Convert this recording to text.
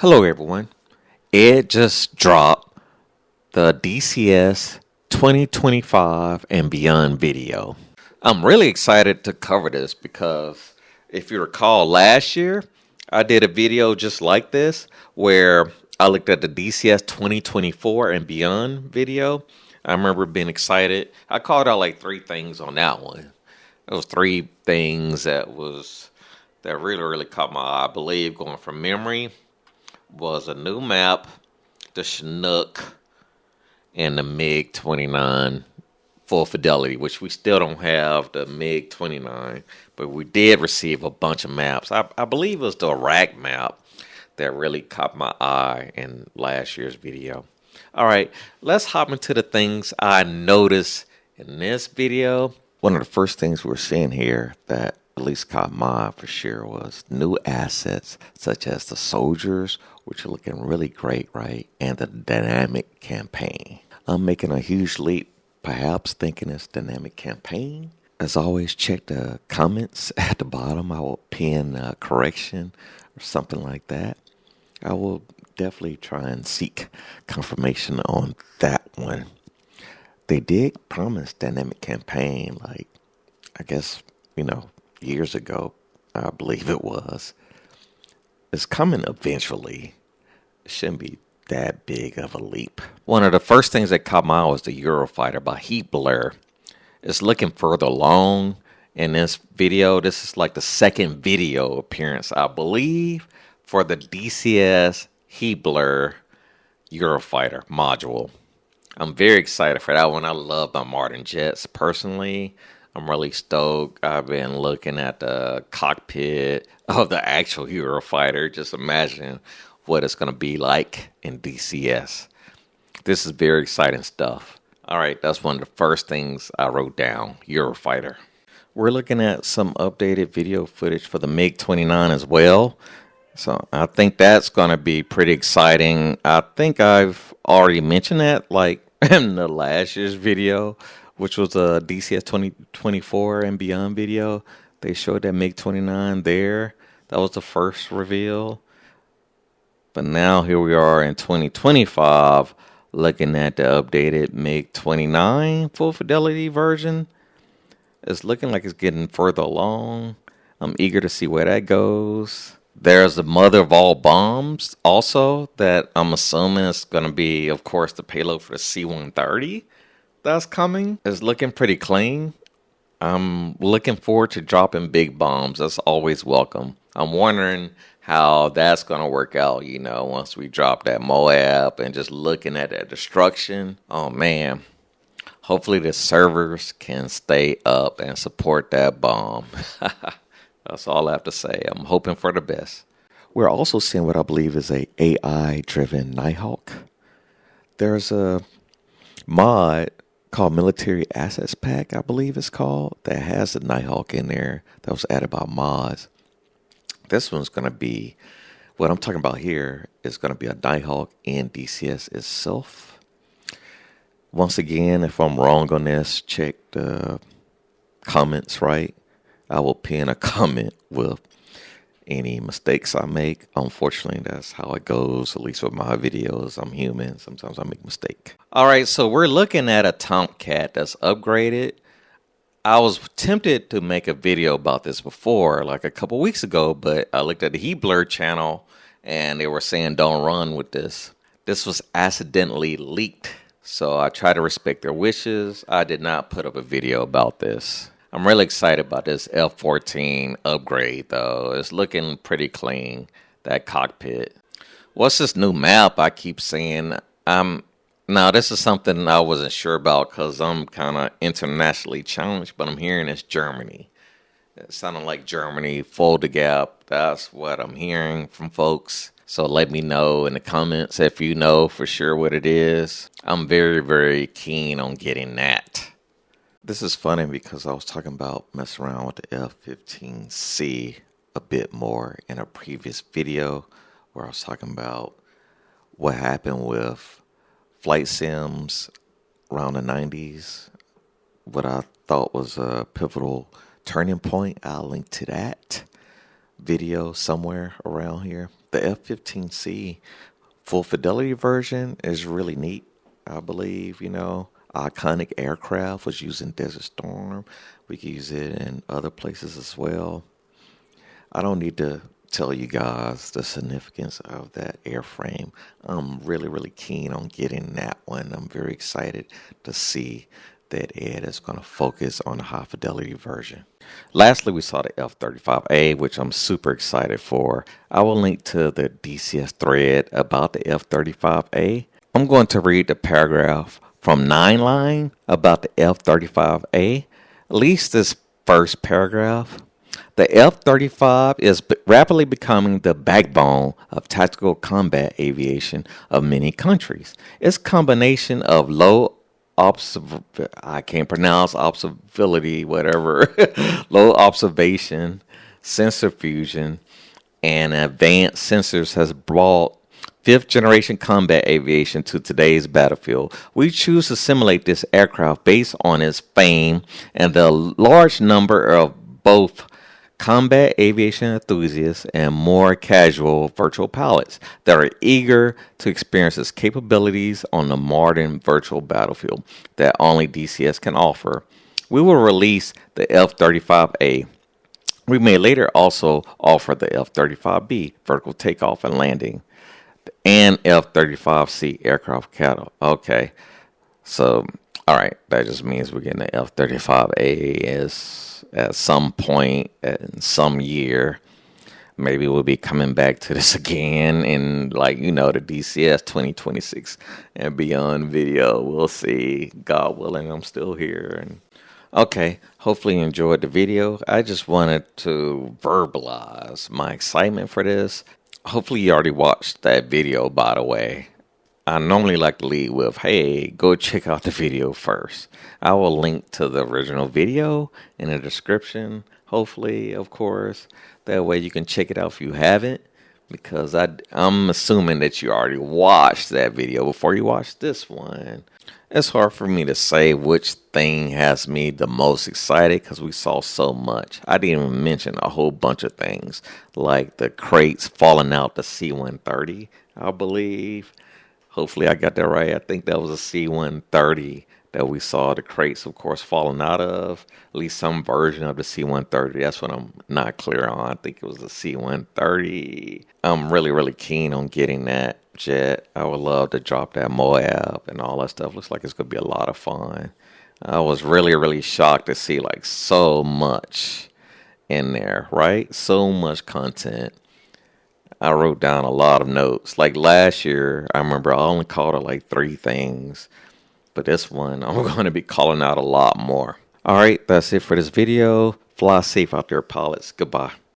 Hello everyone. Ed just dropped the DCS 2025 and beyond video. I'm really excited to cover this because if you recall last year, I did a video just like this where I looked at the DCS 2024 and beyond video. I remember being excited. I called out like three things on that one. Those three things that really caught my eye. I believe going from memory was a new map, the Chinook, and the MiG-29 full fidelity, which we still don't have the MiG-29, but we did receive a bunch of maps. I believe it was the Iraq map that really caught my eye in last year's video. All right, let's hop into the things I noticed in this video. One of the first things we're seeing here that at least caught my eye for sure was new assets such as the soldiers, which are looking really great, right? And the dynamic campaign. I'm making a huge leap, perhaps thinking it's dynamic campaign. As always, check the comments at the bottom. I will pin a correction or something like that. I will definitely try and seek confirmation on that one. They did promise dynamic campaign, like, I guess, years ago, I believe it was. It's coming eventually. It shouldn't be that big of a leap. One of the first things that caught my eye was the Eurofighter by Heat Blur. It's looking further along in this video. This is like the second video appearance, I believe, for the DCS Heat Blur Eurofighter module. I'm very excited for that one. I love my modern jets personally. I'm really stoked. I've been looking at the cockpit of the actual Eurofighter. Just imagine what it's going to be like in DCS. This is very exciting stuff. All right, that's one of the first things I wrote down, Eurofighter. We're looking at some updated video footage for the MiG-29 as well. So I think that's going to be pretty exciting. I think I've already mentioned that like in the last year's video, which was a DCS 2024 and beyond video. They showed that MiG-29 there. That was the first reveal. But now here we are in 2025 looking at the updated MiG-29 full fidelity version. It's looking like it's getting further along. I'm eager to see where that goes. There's the mother of all bombs also that I'm assuming is going to be, of course, the payload for the C-130 that's coming. It's looking pretty clean. I'm looking forward to dropping big bombs. That's always welcome. I'm wondering how that's going to work out, once we drop that MOAB and just looking at that destruction. Oh, man. Hopefully the servers can stay up and support that bomb. That's all I have to say. I'm hoping for the best. We're also seeing what I believe is a AI-driven Nighthawk. There's a mod called Military Assets Pack, I believe it's called, that has the Nighthawk in there that was added by mods. This one's going to be, what I'm talking about here is going to be a Nighthawk in DCS itself. Once again, if I'm wrong on this, check the comments, right? I will pin a comment with any mistakes I make. Unfortunately, that's how it goes, at least with my videos. I'm human. Sometimes I make mistakes. All right, so we're looking at a Tomcat that's upgraded. I was tempted to make a video about this before, like a couple weeks ago, but I looked at the Heat Blur channel, and they were saying don't run with this. This was accidentally leaked, so I try to respect their wishes. I did not put up a video about this. I'm really excited about this F-14 upgrade, though. It's looking pretty clean, that cockpit. What's this new map I keep saying? Now, this is something I wasn't sure about because I'm kind of internationally challenged, but I'm hearing it's Germany. It sounded like Germany, fold the gap. That's what I'm hearing from folks. So let me know in the comments if you know for sure what it is. I'm very, very keen on getting that. This is funny because I was talking about messing around with the F-15C a bit more in a previous video where I was talking about what happened with flight sims around the 90s. What I thought was a pivotal turning point. I'll link to that video somewhere around here. the F-15C full fidelity version is really neat. I believe, iconic aircraft was used in Desert Storm. We can use it in other places as well. I don't need to tell you guys the significance of that airframe. I'm really, really keen on getting that one. I'm very excited to see that Ed is going to focus on the high fidelity version. Lastly, we saw the F-35A, which I'm super excited for. I will link to the DCS thread about the F-35A. I'm going to read the paragraph from 9line about the F-35A, at least this first paragraph. The F-35 is rapidly becoming the backbone of tactical combat aviation of many countries. Its combination of low observability, whatever, low observation, sensor fusion, and advanced sensors has brought fifth generation combat aviation to today's battlefield. We choose to simulate this aircraft based on its fame and the large number of both combat aviation enthusiasts and more casual virtual pilots that are eager to experience its capabilities on the modern virtual battlefield that only DCS can offer. We will release the F-35A. We may later also offer the F-35B, vertical takeoff and landing, and F-35C aircraft cattle. Okay, so all right, that just means we're getting the F-35A at some point in some year. Maybe we'll be coming back to this again in the DCS 2026 and beyond video. We'll see. God willing, I'm still here. And okay, hopefully you enjoyed the video. I just wanted to verbalize my excitement for this. Hopefully you already watched that video, by the way. I normally like to lead with, hey, go check out the video first. I will link to the original video in the description, hopefully, of course. That way you can check it out if you haven't, because I'm assuming that you already watched that video before you watched this one. It's hard for me to say which thing has me the most excited because we saw so much. I didn't even mention a whole bunch of things, like the crates falling out the C-130, I believe. Hopefully I got that right. I think that was a C-130 that we saw the crates, of course, falling out of. At least some version of the C-130. That's what I'm not clear on. I think it was the C-130. I'm really, really keen on getting that jet. I would love to drop that MOAB and all that stuff. Looks like it's going to be a lot of fun. I was really, really shocked to see so much in there, right? So much content. I wrote down a lot of notes. Like last year, I remember I only called it 3 things. But this one, I'm going to be calling out a lot more. All right, that's it for this video. Fly safe out there, pilots. Goodbye.